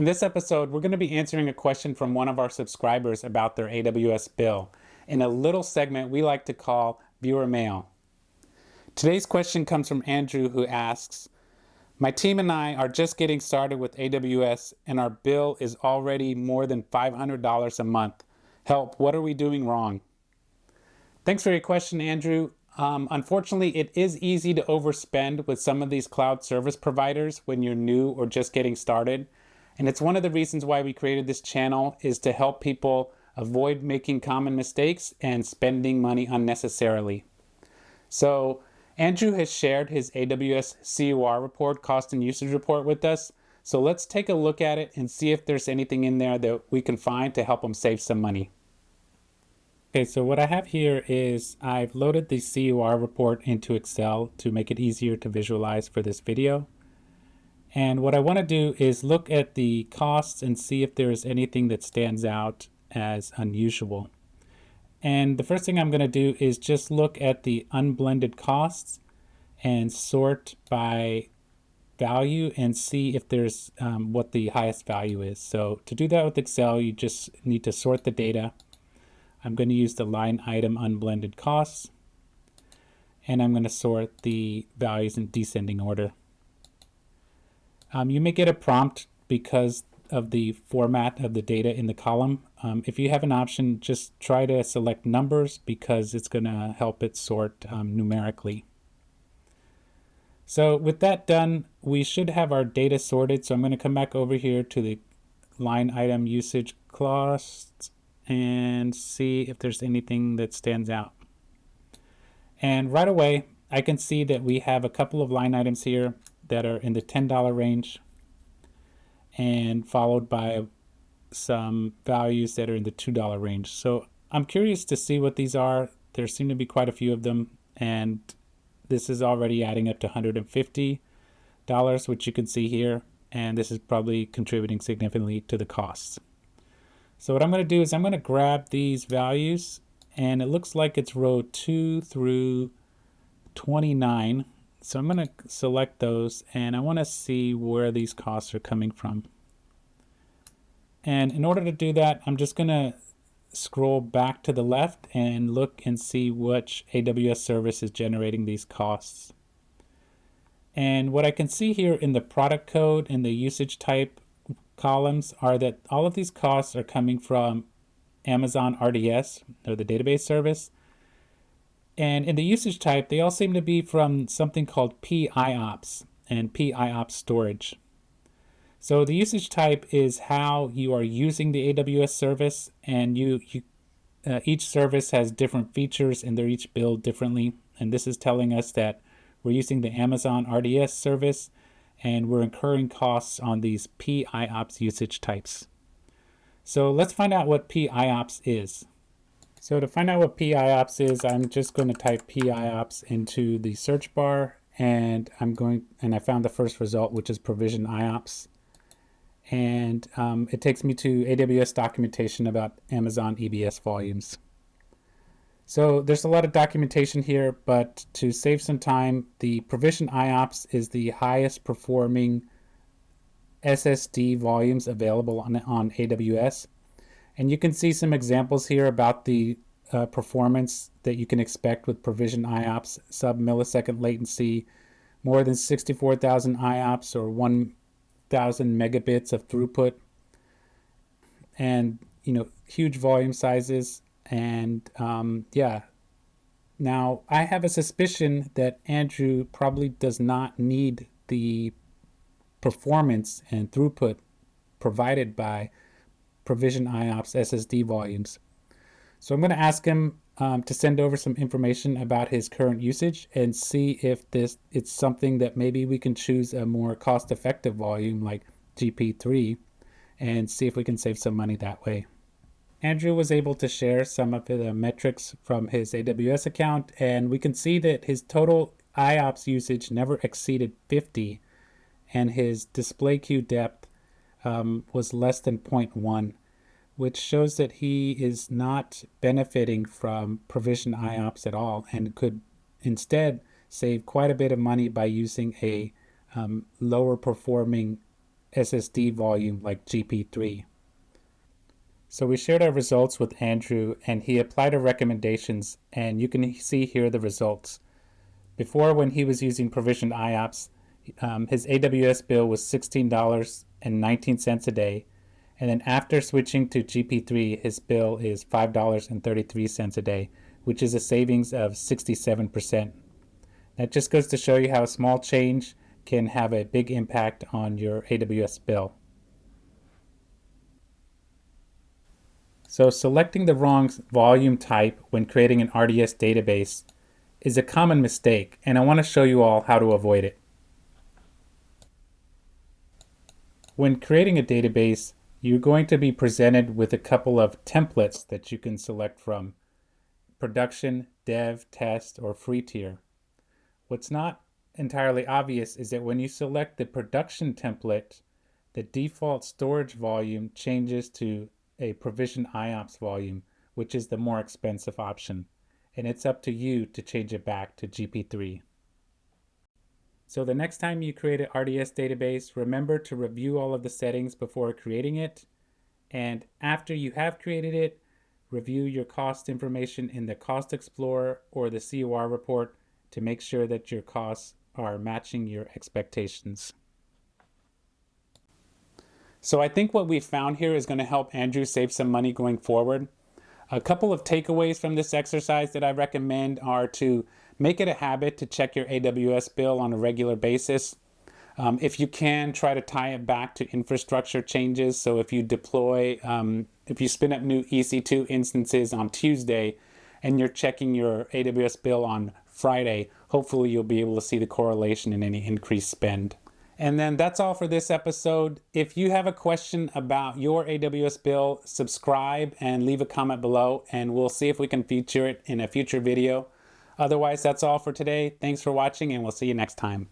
In this episode, we're going to be answering a question from one of our subscribers about their AWS bill in a little segment we like to call Viewer Mail. Today's question comes from Andrew, who asks, "My team and I are just getting started with AWS and our bill is already more than $500 a month. Help, what are we doing wrong?" Thanks for your question, Andrew. Unfortunately, it is easy to overspend with some of these cloud service providers when you're new or just getting started. And it's one of the reasons why we created this channel, is to help people avoid making common mistakes and spending money unnecessarily. So Andrew has shared his AWS CUR report, cost and usage report, with us. So let's take a look at it and see if there's anything in there that we can find to help him save some money. Okay, so what I have here is I've loaded the CUR report into Excel to make it easier to visualize for this video. And what I want to do is look at the costs and see if there is anything that stands out as unusual. And the first thing I'm going to do is just look at the unblended costs and sort by value and see if there's what the highest value is. So to do that with Excel, you just need to sort the data. I'm going to use the line item unblended costs, and I'm going to sort the values in descending order. You may get a prompt because of the format of the data in the column. If you have an option, just try to select numbers because it's going to help it sort numerically. So with that done, we should have our data sorted. So I'm going to come back over here to the line item usage costs and see if there's anything that stands out. And right away, I can see that we have a couple of line items here that are in the $10 range, and followed by some values that are in the $2 range. So I'm curious to see what these are. There seem to be quite a few of them, and this is already adding up to $150, which you can see here, and this is probably contributing significantly to the costs. So what I'm going to do is I'm going to grab these values, and it looks like it's row 2 through 29. So I'm going to select those, and I want to see where these costs are coming from. And in order to do that, I'm just going to scroll back to the left and look and see which AWS service is generating these costs. And what I can see here in the product code and the usage type columns are that all of these costs are coming from Amazon RDS, or the database service. And in the usage type, they all seem to be from something called IOPS and IOPS storage. So the usage type is how you are using the AWS service, and each service has different features and they're each billed differently. And this is telling us that we're using the Amazon RDS service and we're incurring costs on these IOPS usage types. So let's find out what IOPS is. So to find out what IOPS is, I'm just going to type IOPS into the search bar, and I found the first result, which is provision IOPS. And it takes me to AWS documentation about Amazon EBS volumes. So there's a lot of documentation here, but to save some time, the provision IOPS is the highest performing SSD volumes available on AWS. And you can see some examples here about the performance that you can expect with provision IOPS: sub-millisecond latency, more than 64,000 IOPS or 1,000 megabits of throughput, and huge volume sizes. And now I have a suspicion that Andrew probably does not need the performance and throughput provided by provision IOPS SSD volumes. So I'm going to ask him to send over some information about his current usage and see if it's something that maybe we can choose a more cost-effective volume like GP3 and see if we can save some money that way. Andrew was able to share some of the metrics from his AWS account, and we can see that his total IOPS usage never exceeded 50, and his display queue depth was less than 0.1, which shows that he is not benefiting from provision IOPS at all and could instead save quite a bit of money by using a lower performing SSD volume like GP3. So we shared our results with Andrew and he applied our recommendations, and you can see here the results. Before, when he was using provisioned IOPS, his AWS bill was $16.19 a day. And then after switching to GP3, his bill is $5.33 a day, which is a savings of 67%. That just goes to show you how a small change can have a big impact on your AWS bill. So selecting the wrong volume type when creating an RDS database is a common mistake, and I want to show you all how to avoid it. When creating a database, you're going to be presented with a couple of templates that you can select from: production, dev, test, or free tier. What's not entirely obvious is that when you select the production template, the default storage volume changes to a provisioned IOPS volume, which is the more expensive option, and it's up to you to change it back to GP3. So the next time you create an RDS database, remember to review all of the settings before creating it, and after you have created it, review your cost information in the Cost Explorer or the COR report to make sure that your costs are matching your expectations. So I think what we found here is going to help Andrew save some money going forward. A couple of takeaways from this exercise that I recommend are to make it a habit to check your AWS bill on a regular basis. If you can, try to tie it back to infrastructure changes. So if you deploy, if you spin up new EC2 instances on Tuesday and you're checking your AWS bill on Friday, hopefully you'll be able to see the correlation in any increased spend. And then that's all for this episode. If you have a question about your AWS bill, subscribe and leave a comment below, and we'll see if we can feature it in a future video. Otherwise, that's all for today. Thanks for watching, and we'll see you next time.